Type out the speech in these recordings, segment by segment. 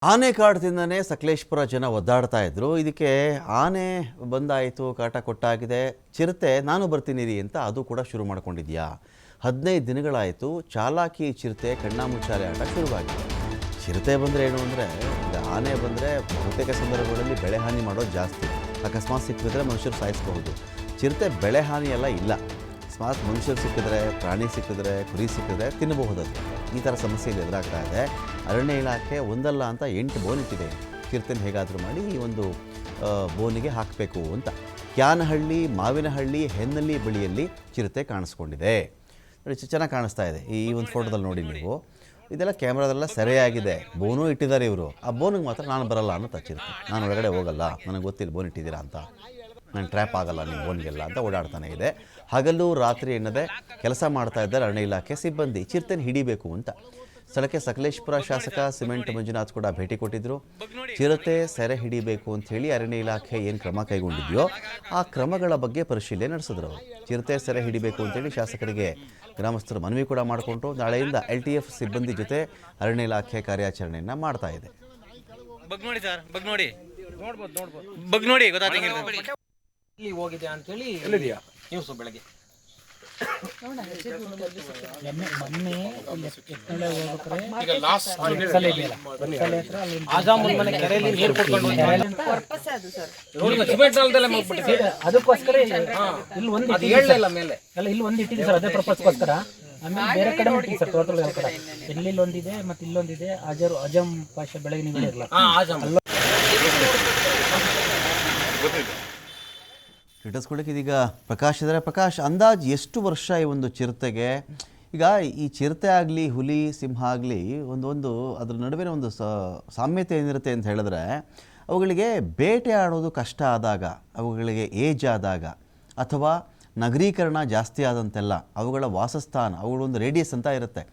ಆನೆ ಕಾಟದಿಂದನೇ ಸಕಲೇಶಪುರ ಜನ ಒದ್ದಾಡ್ತಾ ಇದ್ರು. ಇದಕ್ಕೆ ಆನೆ ಬಂದಾಯಿತು, ಕಾಟ ಕೊಟ್ಟಾಗಿದೆ, ಚಿರತೆ ನಾನು ಬರ್ತೀನಿ ರೀ ಅಂತ ಅದು ಕೂಡ ಶುರು ಮಾಡ್ಕೊಂಡಿದ್ಯಾ. 15 ದಿನಗಳಾಯಿತು ಚಾಲಾಕಿ ಚಿರತೆ ಕಣ್ಣಾಮುಚ್ಚಾಲೆ ಆಟ ಶುರುವಾಗಿದೆ. ಚಿರತೆ ಬಂದರೆ ಏನು ಅಂದರೆ, ಈಗ ಆನೆ ಬಂದರೆ ಬಹುತೇಕ ಸಂದರ್ಭಗಳಲ್ಲಿ ಬೆಳೆ ಹಾನಿ ಮಾಡೋದು ಜಾಸ್ತಿ. ಅಕಸ್ಮಾತ್ ಸಿಕ್ಕಿದ್ರೆ ಮನುಷ್ಯರು ಸಾಯಿಸಬಹುದು. ಚಿರತೆ ಬೆಳೆ ಹಾನಿ ಎಲ್ಲ ಇಲ್ಲ. ಅಕಸ್ಮಾತ್ ಮನುಷ್ಯರು ಸಿಕ್ಕಿದ್ರೆ, ಪ್ರಾಣಿ ಸಿಕ್ಕಿದ್ರೆ, ಕುರಿ ಸಿಕ್ಕಿದ್ರೆ ತಿನ್ನಬಹುದದು. ಈ ಥರ ಸಮಸ್ಯೆಗಳು ಎದುರಾಗ್ತಾ ಇದೆ. ಅರಣ್ಯ ಇಲಾಖೆ ಒಂದಲ್ಲ ಅಂತ 8 ಬೋನ್ ಇಟ್ಟಿದೆ. ಚಿರತೆನ ಹೇಗಾದರೂ ಮಾಡಿ ಈ ಒಂದು ಬೋನಿಗೆ ಹಾಕಬೇಕು ಅಂತ. ಕ್ಯಾನಹಳ್ಳಿ, ಮಾವಿನಹಳ್ಳಿ, ಹೆನ್ನಳ್ಳಿ ಬಳಿಯಲ್ಲಿ ಚಿರತೆ ಕಾಣಿಸ್ಕೊಂಡಿದೆ. ನೋಡಿ, ಚೆನ್ನಾಗಿ ಕಾಣಿಸ್ತಾ ಇದೆ ಈ ಒಂದು ಫೋಟೋದಲ್ಲಿ ನೋಡಿ ನೀವು. ಇದೆಲ್ಲ ಕ್ಯಾಮ್ರಾದೆಲ್ಲ ಸರಿಯಾಗಿದೆ. ಬೋನು ಇಟ್ಟಿದ್ದಾರೆ ಇವರು. ಆ ಬೋನಿಗೆ ಮಾತ್ರ ನಾನು ಬರಲ್ಲ ಅನ್ನೋ ಚಿರತೆ. ನಾನು ಒಳಗಡೆ ಹೋಗಲ್ಲ, ನನಗೆ ಗೊತ್ತಿಲ್ಲ ಬೋನ್ ಇಟ್ಟಿದ್ದೀರಾ ಅಂತ, ನಾನು ಟ್ರ್ಯಾಪ್ ಆಗಲ್ಲ ನಿಮ್ಮ ಬೋನ್ಗೆಲ್ಲ ಅಂತ ಓಡಾಡ್ತಾನೆ ಇದೆ. ಹಗಲು ರಾತ್ರಿ ಎನ್ನದೆ ಕೆಲಸ ಮಾಡ್ತಾ ಇದ್ದಾರೆ ಅರಣ್ಯ ಇಲಾಖೆ ಸಿಬ್ಬಂದಿ ಚಿರತೆನ ಹಿಡಿಬೇಕು ಅಂತ. ಸ್ಥಳಕ್ಕೆ ಸಕಲೇಶಪುರ ಶಾಸಕ ಸಿಮೆಂಟ್ ಮಂಜುನಾಥ್ ಕೂಡ ಭೇಟಿ ಕೊಟ್ಟಿದ್ದರು. ಚಿರತೆ ಸೆರೆ ಹಿಡಿಬೇಕು ಅಂತ ಹೇಳಿ ಅರಣ್ಯ ಇಲಾಖೆ ಏನು ಕ್ರಮ ಕೈಗೊಂಡಿದೆಯೋ ಆ ಕ್ರಮಗಳ ಬಗ್ಗೆ ಪರಿಶೀಲನೆ ನಡೆಸಿದ್ರು. ಚಿರತೆ ಸೆರೆ ಹಿಡಿಬೇಕು ಅಂತೇಳಿ ಶಾಸಕರಿಗೆ ಗ್ರಾಮಸ್ಥರು ಮನವಿ ಕೂಡ ಮಾಡಿಕೊಂಡ್ರು. ನಾಳೆಯಿಂದ LTF ಸಿಬ್ಬಂದಿ ಜೊತೆ ಅರಣ್ಯ ಇಲಾಖೆ ಕಾರ್ಯಾಚರಣೆಯನ್ನು ಮಾಡ್ತಾ ಇದೆ. ಹೋಗಿದೆ ಅಂತ ಹೇಳಿ ನ್ಯೂಸ್ ಬೆಳಗ್ಗೆ ಅದಕ್ಕೋಸ್ಕರ ಇಲ್ಲಿ ಒಂದು ಇಟ್ಟಿದೆ ಸರ್. ಅದೇ ಪರ್ಪಸ್ಗೋಸ್ಕರ ಆಮೇಲೆ ಬೇರೆ ಕಡೆ ಇಟ್ಟಿದೆ ಸರ್. ಟೋಟಲ್ ಕಡೆ ಇಲ್ಲಿ ಒಂದಿದೆ ಮತ್ತೆ ಇಲ್ಲೊಂದಿದೆ. ಅಜಮ್ ಪಾಷಾ ಬೆಳಗ್ಗೆ ಇಟ್ಟಿಸ್ಕೊಳ್ಳಿಕ್ಕೆ ಇದೀಗ ಪ್ರಕಾಶ್ ಇದ್ದಾರೆ. ಪ್ರಕಾಶ್, ಅಂದಾಜು ಎಷ್ಟು ವರ್ಷ ಈ ಒಂದು ಚಿರತೆಗೆ? ಈಗ ಈ ಚಿರತೆ ಆಗಲಿ, ಹುಲಿ, ಸಿಂಹ ಆಗಲಿ, ಒಂದು ಅದ್ರ ನಡುವಿನ ಒಂದು ಸಾಮ್ಯತೆ ಏನಿರುತ್ತೆ ಅಂತ ಹೇಳಿದ್ರೆ, ಅವುಗಳಿಗೆ ಬೇಟೆ ಆಡೋದು ಕಷ್ಟ ಆದಾಗ, ಅವುಗಳಿಗೆ ಏಜ್ ಆದಾಗ, ಅಥವಾ ನಗರೀಕರಣ ಜಾಸ್ತಿ ಆದಂತೆಲ್ಲ ಅವುಗಳ ವಾಸಸ್ಥಾನ, ಅವುಗಳೊಂದು ರೇಡಿಯಸ್ ಅಂತ ಇರುತ್ತೆ.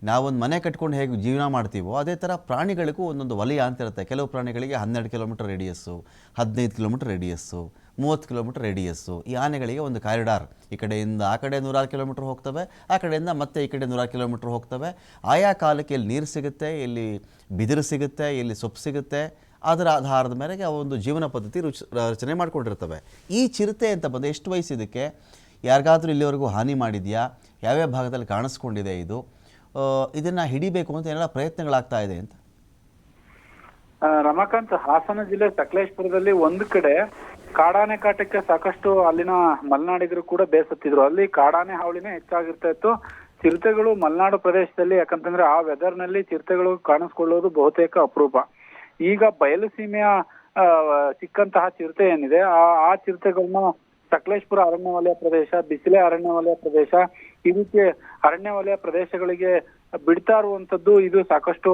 ನಾವೊಂದು ಮನೆ ಕಟ್ಕೊಂಡು ಹೇಗೆ ಜೀವನ ಮಾಡ್ತೀವೋ ಅದೇ ಥರ ಪ್ರಾಣಿಗಳಿಗೂ ಒಂದೊಂದು ವಲಯ ಅಂತ ಇರುತ್ತೆ. ಕೆಲವು ಪ್ರಾಣಿಗಳಿಗೆ 12 kilometre radius, 15 kilometre radius, 30 kilometre radius. ಈ ಆನೆಗಳಿಗೆ ಒಂದು ಕಾರಿಡಾರ್. ಈ ಕಡೆಯಿಂದ ಆ ಕಡೆ 106 ಕಿಲೋಮೀಟ್ರ್ ಹೋಗ್ತವೆ, ಆ ಕಡೆಯಿಂದ ಮತ್ತೆ ಈ ಕಡೆ 106 ಕಿಲೋಮೀಟ್ರ್ ಹೋಗ್ತವೆ. ಆಯಾ ಕಾಲಕ್ಕೆ ಎಲ್ಲಿ ನೀರು ಸಿಗುತ್ತೆ, ಎಲ್ಲಿ ಬಿದಿರು ಸಿಗುತ್ತೆ, ಎಲ್ಲಿ ಸೊಪ್ಪು ಸಿಗುತ್ತೆ, ಅದರ ಆಧಾರದ ಮೇರೆಗೆ ಆ ಒಂದು ಜೀವನ ಪದ್ಧತಿ ರಚನೆ ಮಾಡ್ಕೊಂಡಿರ್ತವೆ. ಈ ಚಿರತೆ ಅಂತ ಬಂದು ಎಷ್ಟು ವಯಸ್ಸು ಇದಕ್ಕೆ? ಯಾರಿಗಾದರೂ ಇಲ್ಲಿವರೆಗೂ ಹಾನಿ ಮಾಡಿದೆಯಾ? ಯಾವ್ಯಾವ ಭಾಗದಲ್ಲಿ ಕಾಣಿಸ್ಕೊಂಡಿದೆ ಇದು? ಇದನ್ನು ಹಿಡಿಬೇಕು ಅಂತ ಏನೆಲ್ಲ ಪ್ರಯತ್ನಗಳಾಗ್ತಾ ಇದೆ ಅಂತ? ರಮಾಕಾಂತ್, ಹಾಸನ ಜಿಲ್ಲೆ ಸಕಲೇಶಪುರದಲ್ಲಿ ಒಂದು ಕಡೆ ಕಾಡಾನೆ ಕಾಟಕ್ಕೆ ಸಾಕಷ್ಟು ಅಲ್ಲಿನ ಮಲೆನಾಡಿಗರು ಕೂಡ ಬೇಸತ್ತಿದ್ರು. ಅಲ್ಲಿ ಕಾಡಾನೆ ಹಾವಳಿನೇ ಹೆಚ್ಚಾಗಿರ್ತಾ ಇತ್ತು. ಚಿರತೆಗಳು ಮಲೆನಾಡು ಪ್ರದೇಶದಲ್ಲಿ, ಯಾಕಂತಂದ್ರೆ ಆ ವೆದರ್ ನಲ್ಲಿ ಚಿರತೆಗಳು ಕಾಣಿಸ್ಕೊಳ್ಳೋದು ಬಹುತೇಕ ಅಪರೂಪ. ಈಗ ಬಯಲು ಸೀಮೆಯ ಸಿಕ್ಕಂತಹ ಚಿರತೆ ಏನಿದೆ, ಆ ಚಿರತೆಗಳನ್ನ ಸಕಲೇಶಪುರ ಅರಣ್ಯ ವಲಯ ಪ್ರದೇಶ, ಬಿಸಿಲೆ ಅರಣ್ಯ ವಲಯ ಪ್ರದೇಶ, ಈ ರೀತಿ ಅರಣ್ಯ ವಲಯ ಪ್ರದೇಶಗಳಿಗೆ ಬಿಡ್ತಾ ಇರುವಂತದ್ದು ಇದು ಸಾಕಷ್ಟು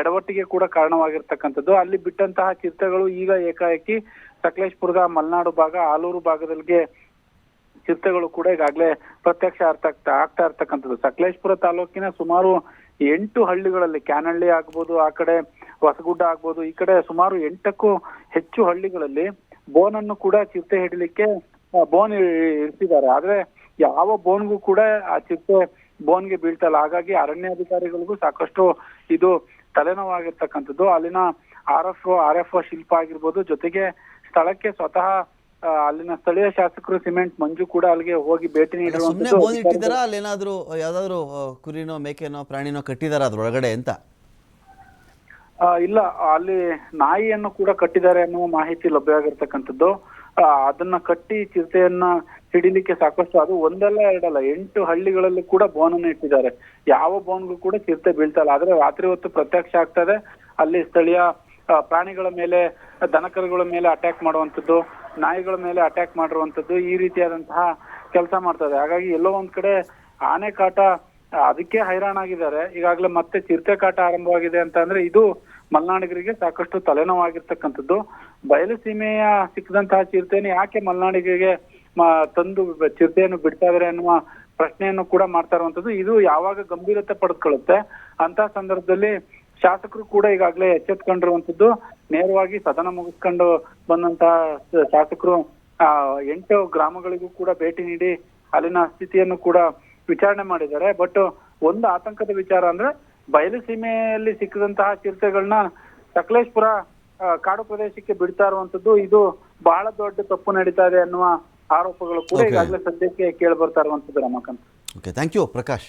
ಎಡವಟ್ಟಿಗೆ ಕೂಡ ಕಾರಣವಾಗಿರ್ತಕ್ಕಂಥದ್ದು. ಅಲ್ಲಿ ಬಿಟ್ಟಂತಹ ಚಿರತೆಗಳು ಈಗ ಏಕಾಏಕಿ ಸಕಲೇಶಪುರದ ಮಲೆನಾಡು ಭಾಗ, ಆಲೂರು ಭಾಗದಲ್ಲಿಗೆ ಚಿರತೆಗಳು ಕೂಡ ಈಗಾಗಲೇ ಪ್ರತ್ಯಕ್ಷ ಆಗ್ತಾ ಇರ್ತಕ್ಕಂಥದ್ದು. ಸಕಲೇಶಪುರ ತಾಲೂಕಿನ ಸುಮಾರು 8 ಹಳ್ಳಿಗಳಲ್ಲಿ, ಕ್ಯಾನಹಳ್ಳಿ ಆಗ್ಬೋದು, ಆ ಕಡೆ ಹೊಸಗುಡ್ಡ ಆಗ್ಬೋದು, ಈ ಕಡೆ ಸುಮಾರು 8ಕ್ಕೂ ಹೆಚ್ಚು ಹಳ್ಳಿಗಳಲ್ಲಿ ಬೋನನ್ನು ಕೂಡ ಚಿರತೆ ಹಿಡಿಲಿಕ್ಕೆ ಬೋನ್ ಇರ್ತಿದ್ದಾರೆ. ಆದ್ರೆ ಯಾವ ಬೋನ್ಗೂ ಕೂಡ ಆ ಚಿರತೆ ಬೋನ್ಗೆ ಬೀಳ್ತಲ್ಲ. ಹಾಗಾಗಿ ಅರಣ್ಯಾಧಿಕಾರಿಗಳಿಗೂ ಸಾಕಷ್ಟು ಇದು ತಲೆನೋವಾಗಿರ್ತಕ್ಕಂಥದ್ದು. ಅಲ್ಲಿನ RFO ಶಿಲ್ಪ ಆಗಿರ್ಬೋದು, ಜೊತೆಗೆ ಸ್ಥಳಕ್ಕೆ ಸ್ವತಃ ಅಲ್ಲಿನ ಸ್ಥಳೀಯ ಶಾಸಕರು ಸಿಮೆಂಟ್ ಮಂಜು ಕೂಡ ಅಲ್ಲಿಗೆ ಹೋಗಿ ಭೇಟಿ ನೀಡಿರುವಂತದ್ದು. ಅಲ್ಲೇನಾದ್ರೂ ಯಾವ್ದಾದ್ರು ಕುರಿನೋ ಮೇಕೆನೋ ಪ್ರಾಣಿನೋ ಕಟ್ಟಿದಾರ ಅದ್ರೊಳಗಡೆ ಅಂತ? ಇಲ್ಲ, ಅಲ್ಲಿ ನಾಯಿಯನ್ನು ಕೂಡ ಕಟ್ಟಿದ್ದಾರೆ ಅನ್ನುವ ಮಾಹಿತಿ ಲಭ್ಯವಾಗಿರ್ತಕ್ಕಂಥದ್ದು. ಅದನ್ನ ಕಟ್ಟಿ ಚಿರತೆಯನ್ನ ಹಿಡಿಲಿಕ್ಕೆ ಸಾಕಷ್ಟು, ಅದು ಒಂದಲ್ಲ ಎರಡಲ್ಲ 8 ಹಳ್ಳಿಗಳಲ್ಲಿ ಕೂಡ ಬೋನನ್ನು ಇಟ್ಟಿದ್ದಾರೆ. ಯಾವ ಬೋನ್ಗೂ ಕೂಡ ಚಿರತೆ ಬೀಳ್ತಲ್ಲ. ಆದ್ರೆ ರಾತ್ರಿ ಹೊತ್ತು ಪ್ರತ್ಯಕ್ಷ ಆಗ್ತದೆ. ಅಲ್ಲಿ ಸ್ಥಳೀಯ ಪ್ರಾಣಿಗಳ ಮೇಲೆ, ದನಕರುಗಳ ಮೇಲೆ ಅಟ್ಯಾಕ್ ಮಾಡುವಂಥದ್ದು, ನಾಯಿಗಳ ಮೇಲೆ ಅಟ್ಯಾಕ್ ಮಾಡಿರುವಂಥದ್ದು, ಈ ರೀತಿಯಾದಂತಹ ಕೆಲಸ ಮಾಡ್ತದೆ. ಹಾಗಾಗಿ ಎಲ್ಲೋ ಒಂದ್ ಕಡೆ ಆನೆ ಕಾಟ ಅದಕ್ಕೆ ಹೈರಾಣಾಗಿದ್ದಾರೆ. ಈಗಾಗಲೇ ಮತ್ತೆ ಚಿರತೆ ಕಾಟ ಆರಂಭವಾಗಿದೆ ಅಂತ ಅಂದ್ರೆ ಇದು ಮಲೆನಾಡಿಗರಿಗೆ ಸಾಕಷ್ಟು ತಲೆನೋವಾಗಿರ್ತಕ್ಕಂಥದ್ದು. ಬಯಲು ಸೀಮೆಯ ಸಿಕ್ಕದಂತಹ ಚಿರತೆಯನ್ನು ಯಾಕೆ ಮಲೆನಾಡಿಗರಿಗೆ ತಂದು ಚಿರತೆಯನ್ನು ಬಿಡ್ತಾ ಇದಾರೆ ಅನ್ನುವ ಪ್ರಶ್ನೆಯನ್ನು ಕೂಡ ಮಾಡ್ತಾ ಇರುವಂತದ್ದು. ಇದು ಯಾವಾಗ ಗಂಭೀರತೆ ಪಡೆದುಕೊಳ್ಳುತ್ತೆ ಅಂತ ಸಂದರ್ಭದಲ್ಲಿ ಶಾಸಕರು ಕೂಡ ಈಗಾಗಲೇ ಎಚ್ಚೆತ್ಕೊಂಡಿರುವಂತದ್ದು. ನೇರವಾಗಿ ಸದನ ಮುಗಿಸ್ಕೊಂಡು ಬಂದಂತಹ ಶಾಸಕರು 8 ಗ್ರಾಮಗಳಿಗೂ ಕೂಡ ಭೇಟಿ ನೀಡಿ ಅಲ್ಲಿನ ಸ್ಥಿತಿಯನ್ನು ಕೂಡ ವಿಚಾರಣೆ ಮಾಡಿದ್ದಾರೆ. ಬಟ್ ಒಂದು ಆತಂಕದ ವಿಚಾರ ಅಂದ್ರೆ ಬಯಲು ಸೀಮೆಯಲ್ಲಿ ಸಿಕ್ಕಿದಂತಹ ಚಿರತೆಗಳನ್ನ ಸಕಲೇಶ್ಪುರ ಕಾಡು ಪ್ರದೇಶಕ್ಕೆ ಬಿಡ್ತಾ ಇರುವಂತದ್ದು ಇದು ಬಹಳ ದೊಡ್ಡ ತಪ್ಪು ನಡೀತಾ ಇದೆ ಅನ್ನುವ ಆರೋಪಗಳು ಕೂಡ Okay. ಈಗಾಗಲೇ ಸದ್ಯಕ್ಕೆ ಕೇಳಿ ಬರ್ತಾ ಇರುವಂತದ್ದು Ramakant. Okay, thank you Prakash.